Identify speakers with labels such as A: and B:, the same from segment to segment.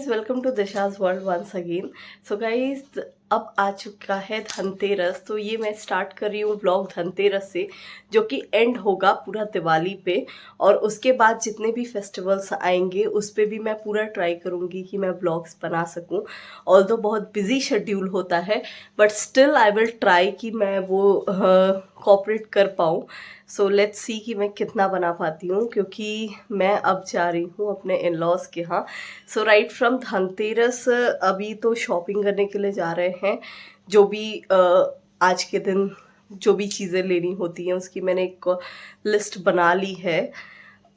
A: Guys, welcome to Disha's world once again. So guys, अब आ चुका है धनतेरस, तो ये मैं स्टार्ट कर रही हूँ व्लॉग धनतेरस से, जो कि एंड होगा पूरा दिवाली पे। और उसके बाद जितने भी फेस्टिवल्स आएंगे उस पर भी मैं पूरा ट्राई करूँगी कि मैं व्लॉग्स बना सकूँ। ऑल्दो बहुत बिजी शेड्यूल होता है, but still I will try कि मैं वो कोऑपरेट कर पाऊँ। सो लेट्स सी कि मैं कितना बना पाती हूँ, क्योंकि मैं अब जा रही हूँ अपने इन लॉज के यहाँ। सो राइट फ्रॉम धनतेरस अभी तो शॉपिंग करने के लिए जा रहे हैं। जो भी आज के दिन जो भी चीज़ें लेनी होती हैं उसकी मैंने एक लिस्ट बना ली है,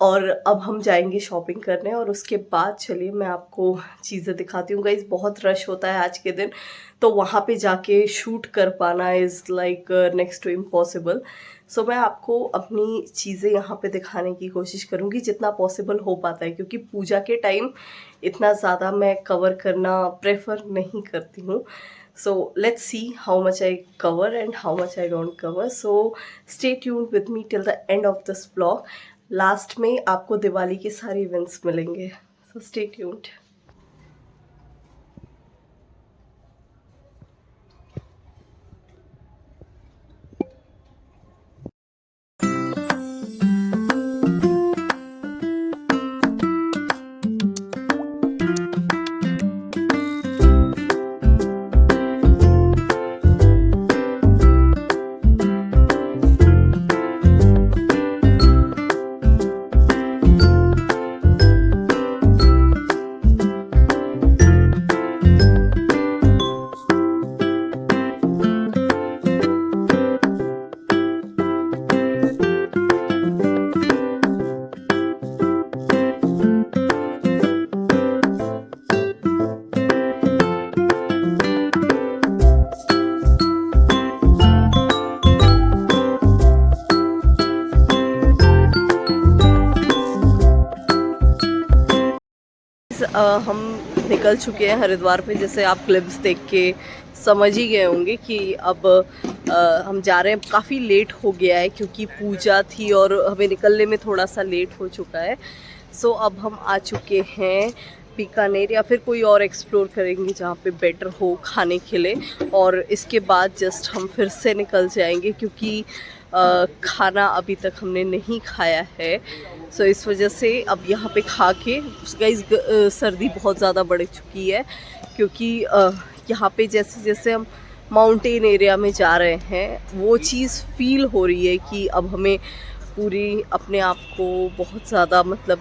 A: और अब हम जाएंगे शॉपिंग करने। और उसके बाद चलिए मैं आपको चीज़ें दिखाती हूँ। गाइस, बहुत रश होता है आज के दिन, तो वहाँ पे जाके शूट कर पाना is like next to impossible. So मैं आपको अपनी चीज़ें यहाँ पे दिखाने की कोशिश करूँगी जितना पॉसिबल हो पाता है, क्योंकि पूजा के टाइम इतना ज़्यादा मैं कवर करना प्रेफर नहीं करती हूँ। So let's see how much I cover and how much I don't cover. So stay tuned with me till the end of this vlog. Last में आपको दिवाली के सारे इवेंट्स मिलेंगे, so stay tuned. हम निकल चुके हैं हरिद्वार पे। जैसे आप क्लिप्स देख के समझ ही गए होंगे कि अब हम जा रहे हैं। काफ़ी लेट हो गया है क्योंकि पूजा थी और हमें निकलने में थोड़ा सा लेट हो चुका है। सो अब हम आ चुके हैं बीकानेर, या फिर कोई और एक्सप्लोर करेंगे जहाँ पे बेटर हो खाने के लिए। और इसके बाद जस्ट हम फिर से निकल जाएंगे, क्योंकि खाना अभी तक हमने नहीं खाया है। सो इस वजह से अब यहाँ पे खा के गाइस सर्दी बहुत ज़्यादा बढ़ चुकी है, क्योंकि यहाँ पे जैसे जैसे हम माउंटेन एरिया में जा रहे हैं वो चीज़ फील हो रही है कि अब हमें पूरी अपने आप को बहुत ज़्यादा मतलब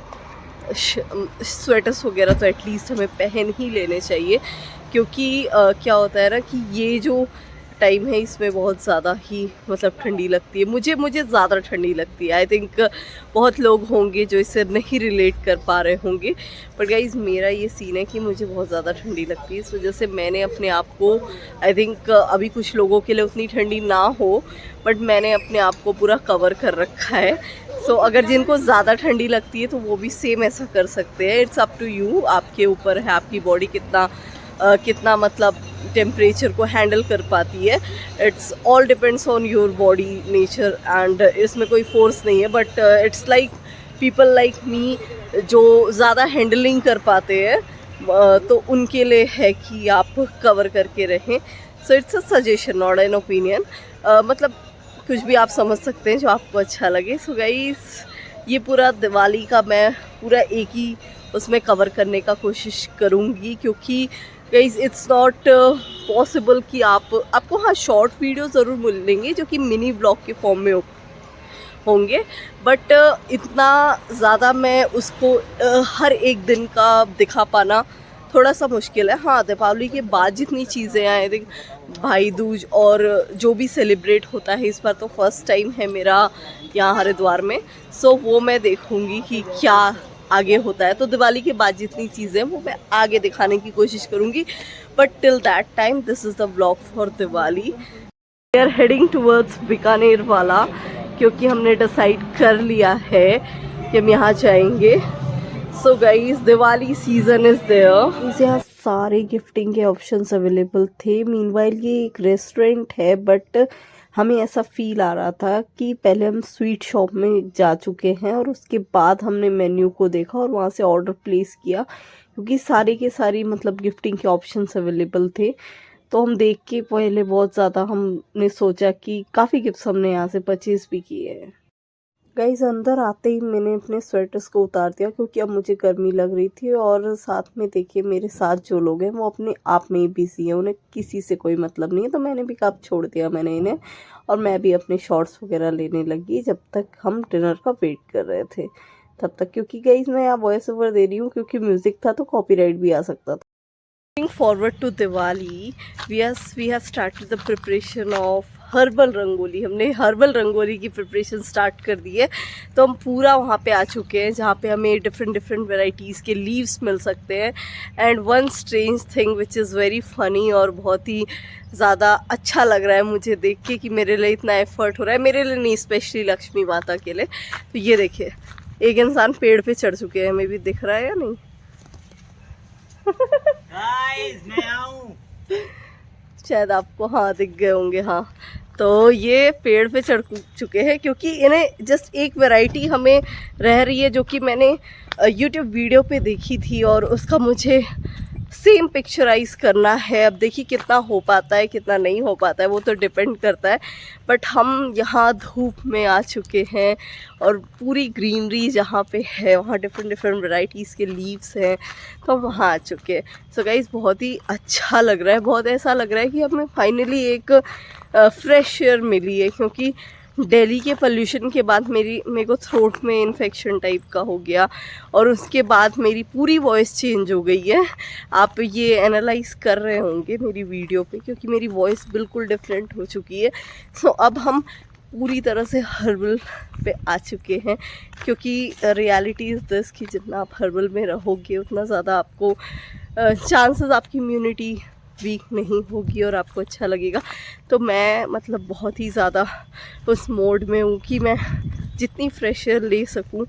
A: स्वेटर्स वगैरह तो एटलीस्ट हमें पहन ही लेने चाहिए। क्योंकि क्या होता है ना कि ये जो टाइम है इसमें बहुत ज़्यादा ही मतलब ठंडी लगती है। मुझे ज़्यादा ठंडी लगती है। आई थिंक बहुत लोग होंगे जो इससे नहीं रिलेट कर पा रहे होंगे, पर गाइस मेरा ये सीन है कि मुझे बहुत ज़्यादा ठंडी लगती है। इस वजह से मैंने अपने आप को, आई थिंक अभी कुछ लोगों के लिए उतनी ठंडी ना हो, बट मैंने अपने आप को पूरा कवर कर रखा है। सो अगर जिनको ज़्यादा ठंडी लगती है तो वो भी सेम ऐसा कर सकते हैं। इट्स अप टू यू, आपके ऊपर है आपकी बॉडी कितना मतलब टेम्परेचर को हैंडल कर पाती है। It's all depends on your body nature, and इसमें कोई फोर्स नहीं है। But it's like people like me जो ज़्यादा हैंडलिंग कर पाते हैं, तो उनके लिए है कि आप कवर करके रहें। So it's a suggestion, not an opinion. मतलब कुछ भी आप समझ सकते हैं जो आपको अच्छा लगे। सो गाइस, ये पूरा दिवाली का मैं पूरा एक ही उसमें कवर करने का कोशिश करूँगी, क्योंकि गाइस इट्स नॉट पॉसिबल कि आपको हाँ शॉर्ट वीडियो ज़रूर मिलेंगे जो कि मिनी ब्लॉग के फॉर्म में होंगे, बट इतना ज़्यादा मैं उसको हर एक दिन का दिखा पाना थोड़ा सा मुश्किल है। हाँ, दीपावली के बाद जितनी चीज़ें हैं, आई थिंक भाई दूज और जो भी सेलिब्रेट होता है, इस बार तो फर्स्ट टाइम है मेरा यहाँ हरिद्वार में। सो वो मैं देखूँगी कि क्या आगे होता है। तो दिवाली के बाद जितनी चीज़ें हैं वो मैं आगे दिखाने की कोशिश करूँगी, but till that time this is the vlog for Diwali. We are heading towards Bikaner वाला, क्योंकि हमने डिसाइड कर लिया है कि हम यहाँ जाएंगे। So guys, Diwali season is there. यहाँ सारे गिफ्टिंग के ऑप्शंस अवेलेबल थे। मीनवाइल ये एक रेस्टोरेंट है, बट हमें ऐसा फ़ील आ रहा था कि पहले हम स्वीट शॉप में जा चुके हैं और उसके बाद हमने मेन्यू को देखा और वहाँ से ऑर्डर प्लेस किया, क्योंकि सारी के सारी मतलब गिफ्टिंग के ऑप्शंस अवेलेबल थे। तो हम देख के पहले बहुत ज़्यादा हमने सोचा कि काफ़ी गिफ्ट्स हमने यहाँ से परचेज़ भी किए हैं। गाइस अंदर आते ही मैंने अपने स्वेटर्स को उतार दिया, क्योंकि अब मुझे गर्मी लग रही थी और साथ में देखिए मेरे साथ जो लोग हैं वो अपने आप में ही बिज़ी हैं, उन्हें किसी से कोई मतलब नहीं है। तो मैंने भी कब छोड़ दिया मैंने इन्हें, और मैं भी अपने शॉर्ट्स वगैरह लेने लगी जब तक हम डिनर का वेट कर रहे थे तब तक, क्योंकि गाइस मैं यहाँ वॉइस ओवर दे रही हूँ क्योंकि म्यूज़िक था तो कॉपीराइट भी आ सकता था। Looking forward to Diwali, we have started the preparation of herbal rangoli. हमने हर्बल रंगोली की प्रिपरेशन स्टार्ट कर दी है। तो हम पूरा वहाँ पे आ चुके हैं जहाँ पे हमें डिफरेंट वेराइटीज़ के लीव्स मिल सकते हैं। And one strange thing which is very funny और बहुत ही ज़्यादा अच्छा लग रहा है मुझे देख के कि मेरे लिए इतना एफर्ट हो रहा है, मेरे लिए नहीं, स्पेशली लक्ष्मी माता के लिए। तो ये देखिए एक इंसान पेड़ पे चढ़ चुके हैं, हमें भी दिख रहा है या नहीं?
B: गाइस मैं आऊं,
A: शायद आपको हाँ दिख गए होंगे। हाँ, तो ये पेड़ पे चढ़ चुके हैं क्योंकि इन्हें जस्ट एक वैरायटी हमें रह रही है जो कि मैंने यूट्यूब वीडियो पे देखी थी और उसका मुझे सेम पिक्चराइज करना है। अब देखिए कितना हो पाता है कितना नहीं हो पाता है, वो तो डिपेंड करता है। बट हम यहाँ धूप में आ चुके हैं और पूरी ग्रीनरी जहाँ पे है वहाँ डिफरेंट वैराइटीज़ के लीव्स हैं, तो हम वहाँ आ चुके हैं। सो गाइस बहुत ही अच्छा लग रहा है, बहुत ऐसा लग रहा है कि हमें फाइनली एक फ्रेश एयर मिली है, क्योंकि दिल्ली के पोल्यूशन के बाद मेरे को थ्रोट में इन्फेक्शन टाइप का हो गया और उसके बाद मेरी पूरी वॉइस चेंज हो गई है। आप ये एनालाइज कर रहे होंगे मेरी वीडियो पे, क्योंकि मेरी वॉइस बिल्कुल डिफरेंट हो चुकी है। सो अब हम पूरी तरह से हर्बल पे आ चुके हैं, क्योंकि रियलिटी इज़ दिस कि जितना आप हर्बल में रहोगे उतना ज़्यादा आपको चांसेस आपकी इम्यूनिटी वीक नहीं होगी और आपको अच्छा लगेगा। तो मैं मतलब बहुत ही ज़्यादा उस मोड में हूँ कि मैं जितनी फ्रेश एयर ले सकूँ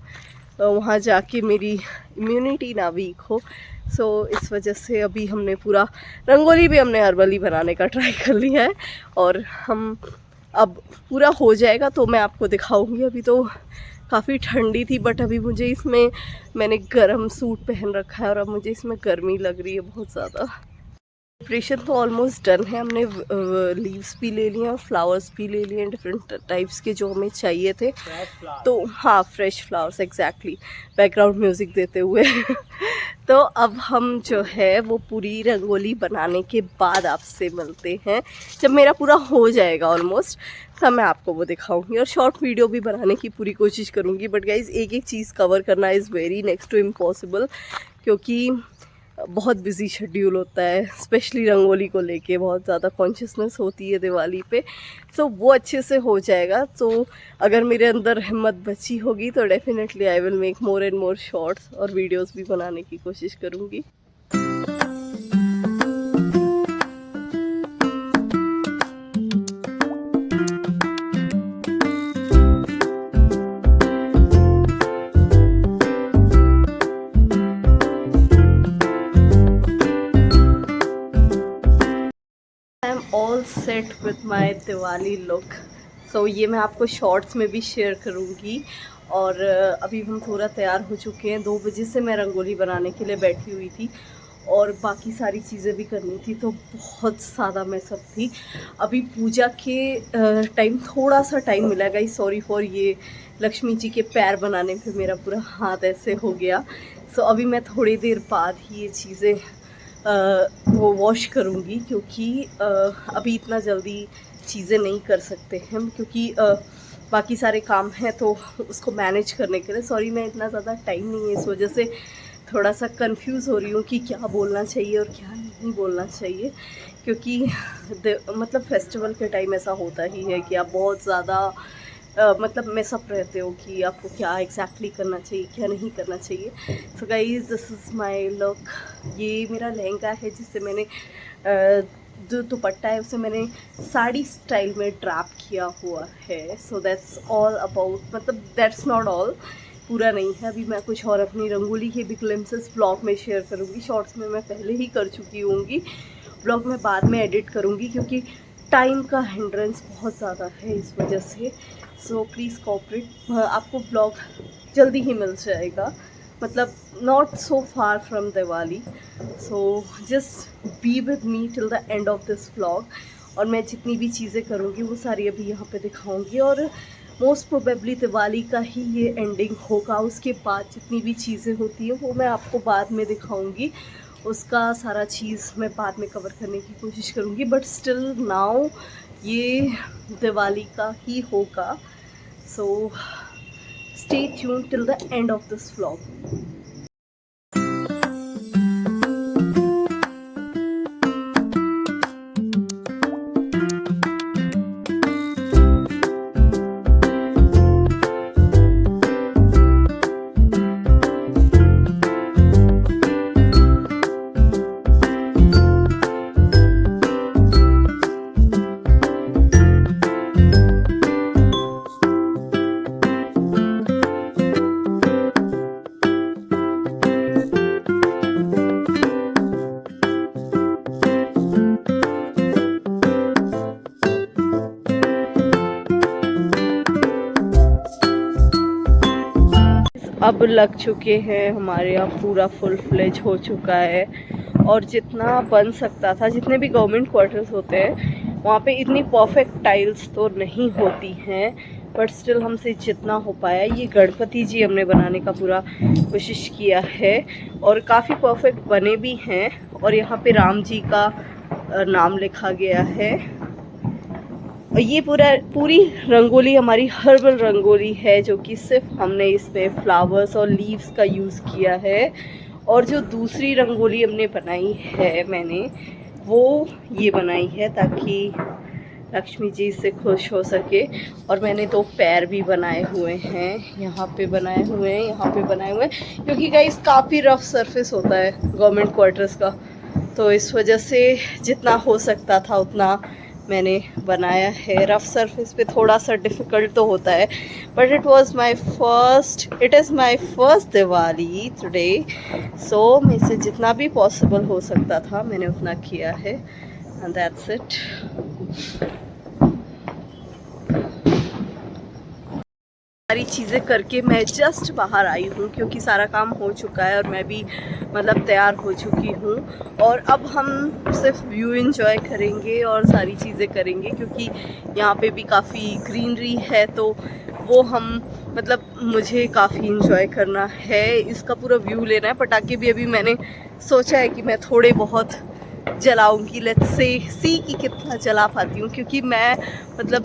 A: वहाँ जाके मेरी इम्यूनिटी ना वीक हो। सो इस वजह से अभी हमने पूरा रंगोली भी हमने हर्बली बनाने का ट्राई कर लिया है और हम अब पूरा हो जाएगा तो मैं आपको दिखाऊंगी। अभी तो काफ़ी ठंडी थी बट अभी मुझे इसमें मैंने गर्म सूट पहन रखा है और अब मुझे इसमें गर्मी लग रही है बहुत ज़्यादा। प्रिपरेशन तो ऑलमोस्ट डन है, हमने लीव्स भी ले लिए और फ्लावर्स भी ले लिए डिफरेंट टाइप्स के जो हमें चाहिए थे। तो हाँ fresh flowers exactly, background music देते हुए तो अब हम जो है वो पूरी रंगोली बनाने के बाद आपसे मिलते हैं जब मेरा पूरा हो जाएगा ऑलमोस्ट, तब मैं आपको वो दिखाऊंगी और शॉर्ट वीडियो भी बनाने की पूरी कोशिश करूँगी। बट गाइज एक एक चीज़ कवर करना is very next to impossible, क्योंकि बहुत बिजी शेड्यूल होता है, स्पेशली रंगोली को लेके बहुत ज़्यादा कॉन्शियसनेस होती है दिवाली पे। सो वो अच्छे से हो जाएगा। तो अगर मेरे अंदर हिम्मत बची होगी तो definitely I will make more and more shorts और वीडियोस भी बनाने की कोशिश करूँगी। All set with my Diwali look. So ये मैं आपको शॉर्ट्स में भी शेयर करूँगी। और अभी हम पूरा तैयार हो चुके हैं। 2 बजे से मैं रंगोली बनाने के लिए बैठी हुई थी और बाकी सारी चीज़ें भी करनी थी, तो बहुत ज़्यादा मैं सब थी। अभी पूजा के टाइम थोड़ा सा टाइम मिला गई, सॉरी फॉर ये लक्ष्मी जी के पैर बनाने पे मेरा पूरा हाथ ऐसे हो गया। सो अभी मैं थोड़ी देर बाद ही ये चीज़ें वो वॉश करूँगी, क्योंकि अभी इतना जल्दी चीज़ें नहीं कर सकते हैं, क्योंकि बाकी सारे काम हैं तो उसको मैनेज करने के लिए। सॉरी मैं इतना ज़्यादा टाइम नहीं है, इस वजह से थोड़ा सा कंफ्यूज हो रही हूँ कि क्या बोलना चाहिए और क्या नहीं बोलना चाहिए, क्योंकि मतलब फेस्टिवल के टाइम ऐसा होता ही है कि आप बहुत ज़्यादा मतलब मेसअप रहते हो कि आपको क्या एग्जैक्टली करना चाहिए क्या नहीं करना चाहिए। So guys this is my look. ये मेरा लहंगा है जिससे मैंने जो दुपट्टा है उसे मैंने साड़ी स्टाइल में ड्रैप किया हुआ है। सो दैट्स ऑल अबाउट, मतलब दैट्स नॉट ऑल, पूरा नहीं है। अभी मैं कुछ और अपनी रंगोली के भी ग्लिम्सेस ब्लॉग में शेयर करूँगी। शॉर्ट्स में मैं पहले ही कर चुकी होंगी, ब्लॉग में बाद में एडिट करूँगी, क्योंकि टाइम का हिंड्रेंस बहुत ज़्यादा है इस वजह से, सो प्लीज़ कोऑपरेट। आपको ब्लॉग जल्दी ही मिल जाएगा, मतलब not so far from Diwali, so just be with me till the end of this vlog. और मैं जितनी भी चीज़ें करूँगी वो सारी अभी यहाँ पे दिखाऊंगी, और मोस्ट प्रोबेबली दिवाली का ही ये एंडिंग होगा। उसके बाद जितनी भी चीज़ें होती हैं वो मैं आपको बाद में दिखाऊंगी, उसका सारा चीज़ मैं बाद में कवर करने की कोशिश करूँगी, बट स्टिल नाउ ये दिवाली का ही होगा। So stay tune till the end of this vlog. अब लग चुके हैं, हमारे यहाँ पूरा फुल फ्लेज हो चुका है, और जितना बन सकता था, जितने भी गवर्नमेंट क्वार्टर्स होते हैं वहाँ पे इतनी परफेक्ट टाइल्स तो नहीं होती हैं, बट स्टिल हमसे जितना हो पाया। ये गणपति जी हमने बनाने का पूरा कोशिश किया है और काफ़ी परफेक्ट बने भी हैं, और यहाँ पे राम जी का नाम लिखा गया है। और ये पूरी रंगोली हमारी हर्बल रंगोली है, जो कि सिर्फ हमने इसमें फ्लावर्स और लीव्स का यूज़ किया है। और जो दूसरी रंगोली हमने बनाई है मैंने, वो ये बनाई है ताकि लक्ष्मी जी से खुश हो सके। और मैंने 2 पैर भी बनाए हुए हैं, यहाँ पे बनाए हुए हैं, यहाँ पे बनाए हुए हैं, क्योंकि गाइस काफ़ी रफ सरफेस होता है गवर्नमेंट क्वार्टर्स का, तो इस वजह से जितना हो सकता था उतना मैंने बनाया है। रफ सरफेस पे थोड़ा सा डिफ़िकल्ट तो होता है, but it is my first Diwali today, so मेरे से जितना भी पॉसिबल हो सकता था मैंने उतना किया है, एंड दैट्स इट। सारी चीज़ें करके मैं जस्ट बाहर आई हूँ, क्योंकि सारा काम हो चुका है और मैं भी मतलब तैयार हो चुकी हूँ। और अब हम सिर्फ व्यू एंजॉय करेंगे और सारी चीज़ें करेंगे, क्योंकि यहाँ पे भी काफ़ी ग्रीनरी है, तो वो हम मतलब मुझे काफ़ी एंजॉय करना है, इसका पूरा व्यू लेना है। पटाखे भी अभी मैंने सोचा है कि मैं थोड़े बहुत जलाऊंगी, लेट्स सी कि कितना जला पाती हूँ, क्योंकि मैं मतलब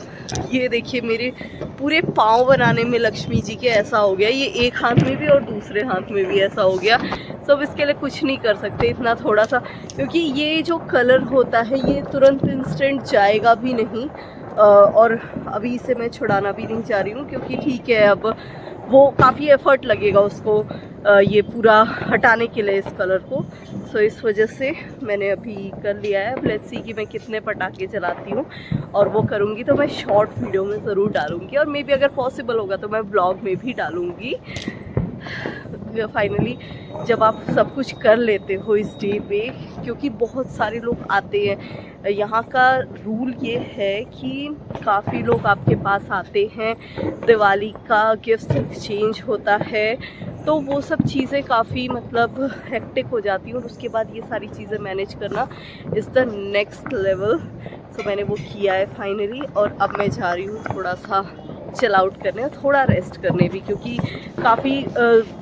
A: ये देखिए मेरे पूरे पाँव बनाने में लक्ष्मी जी के ऐसा हो गया, ये एक हाथ में भी और दूसरे हाथ में भी ऐसा हो गया। सब इसके लिए कुछ नहीं कर सकते, इतना थोड़ा सा, क्योंकि ये जो कलर होता है ये तुरंत इंस्टेंट जाएगा भी नहीं, और अभी इसे मैं छुड़ाना भी नहीं चाह रही हूँ, क्योंकि ठीक है अब वो काफ़ी एफर्ट लगेगा उसको ये पूरा हटाने के लिए इस कलर को। सो इस वजह से मैंने अभी कर लिया है। अब लेट्स सी कि मैं कितने पटाखे चलाती हूँ, और वो करूँगी तो मैं शॉर्ट वीडियो में ज़रूर डालूँगी, और मे बी अगर पॉसिबल होगा तो मैं ब्लॉग में भी डालूँगी। फाइनली जब आप सब कुछ कर लेते हो इस डे पे, क्योंकि बहुत सारे लोग आते हैं, यहाँ का रूल ये है कि काफ़ी लोग आपके पास आते हैं, दिवाली का गिफ्ट एक्सचेंज होता है, तो वो सब चीज़ें काफ़ी मतलब हेक्टिक हो जाती हैं, और उसके बाद ये सारी चीज़ें मैनेज करना इज़ द नेक्स्ट लेवल। सो मैंने वो किया है फाइनली, और अब मैं जा रही हूँ थोड़ा सा चिल आउट करने और थोड़ा रेस्ट करने भी, क्योंकि काफ़ी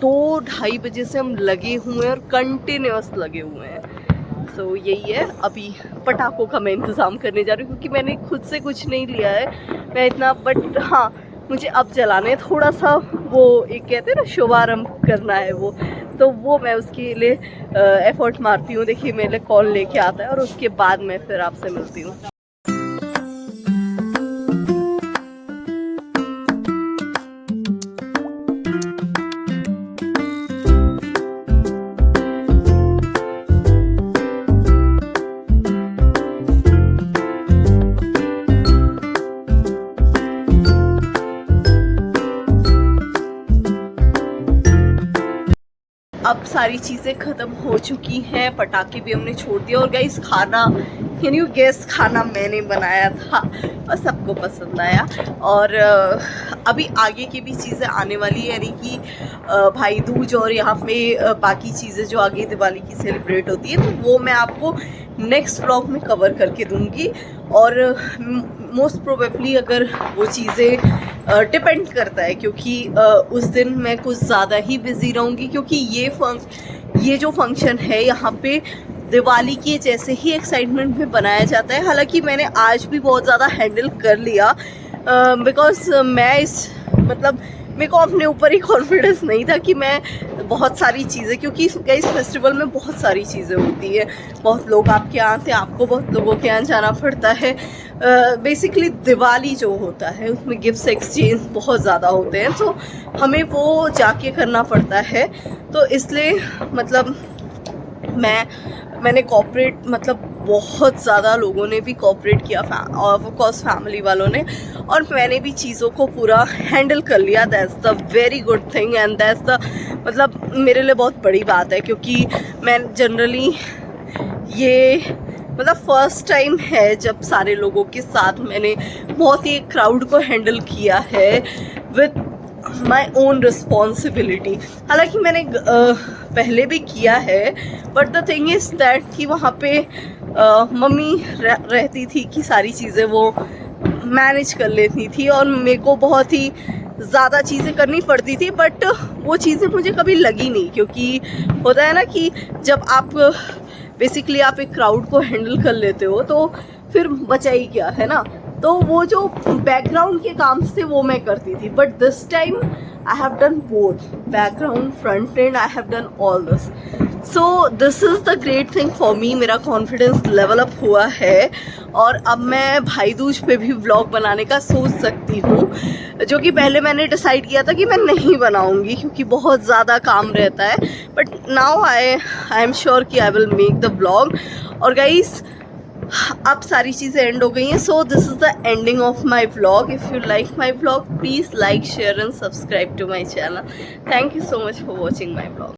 A: 2-2:30 बजे से हम लगे हुए हैं और कंटिन्यूस लगे हुए हैं। सो यही है, अभी पटाखों का मैं इंतज़ाम करने जा रही हूँ, क्योंकि मैंने खुद से कुछ नहीं लिया है मैं इतना, बट हाँ मुझे अब जलाने थोड़ा सा वो एक कहते हैं ना शुभारंभ करना है, वो वो मैं उसके लिए एफर्ट मारती हूँ। देखिए मेरे लिए कॉल लेके आता है, और उसके बाद मैं फिर आपसे मिलती हूँ। अब सारी चीज़ें ख़त्म हो चुकी हैं, पटाखे भी हमने छोड़ दिए, और गाइस खाना कैन यू गेस खाना मैंने बनाया था और सबको पसंद आया। और अभी आगे की भी चीज़ें आने वाली है, यानी कि भाई दूज और यहाँ पे बाकी चीज़ें जो आगे दिवाली की सेलिब्रेट होती है, तो वो मैं आपको नेक्स्ट व्लॉग में कवर करके दूंगी। और मोस्ट प्रोबेबली अगर वो चीज़ें डिपेंड करता है, क्योंकि उस दिन मैं कुछ ज़्यादा ही बिज़ी रहूँगी, क्योंकि ये जो फंक्शन है यहाँ पे दिवाली के जैसे ही एक्साइटमेंट में बनाया जाता है। हालांकि मैंने आज भी बहुत ज़्यादा हैंडल कर लिया बिकॉज मेरे को अपने ऊपर ही कॉन्फिडेंस नहीं था कि मैं बहुत सारी चीज़ें, क्योंकि इस फेस्टिवल में बहुत सारी चीज़ें होती है, बहुत लोग आपके यहाँ आते हैं, आपको बहुत लोगों के यहाँ जाना पड़ता है। बेसिकली दिवाली जो होता है उसमें गिफ्ट्स एक्सचेंज बहुत ज़्यादा होते हैं, तो हमें वो जाके करना पड़ता है। तो इसलिए मैंने कॉपरेट बहुत ज़्यादा लोगों ने भी कॉपरेट किया, ऑफ कोर्स फैमिली वालों ने, और मैंने भी चीज़ों को पूरा हैंडल कर लिया। That's the very good thing and that's the मेरे लिए बहुत बड़ी बात है, क्योंकि मैं जनरली ये फर्स्ट टाइम है जब सारे लोगों के साथ मैंने बहुत ही क्राउड को हैंडल किया है विद माई ओन रिस्पॉन्सिबिलिटी। हालांकि मैंने पहले भी किया है, but the thing is that कि वहाँ पे मम्मी रहती थी कि सारी चीज़ें वो मैनेज कर लेती थी, और मेरे को बहुत ही ज़्यादा चीज़ें करनी पड़ती थी, बट वो चीज़ें मुझे कभी लगी नहीं, क्योंकि होता है ना कि जब आप बेसिकली आप एक क्राउड को हैंडल कर लेते हो तो फिर बचा ही क्या है ना। तो वो जो बैकग्राउंड के काम थे वो मैं करती थी, but this time I have done both background front end, I have done all this. So this is the great thing for me. मेरा कॉन्फिडेंस लेवल अप हुआ है, और अब मैं भाई दूज पे भी व्लॉग बनाने का सोच सकती हूँ, जो कि पहले मैंने डिसाइड किया था कि मैं नहीं बनाऊँगी क्योंकि बहुत ज़्यादा काम रहता है, but now I am sure कि I will make the vlog. और गाइस अब सारी चीज़ें एंड हो गई हैं, so this is the ending of my vlog. If you like my vlog please like share and subscribe to my channel. Thank you so much for watching my vlog.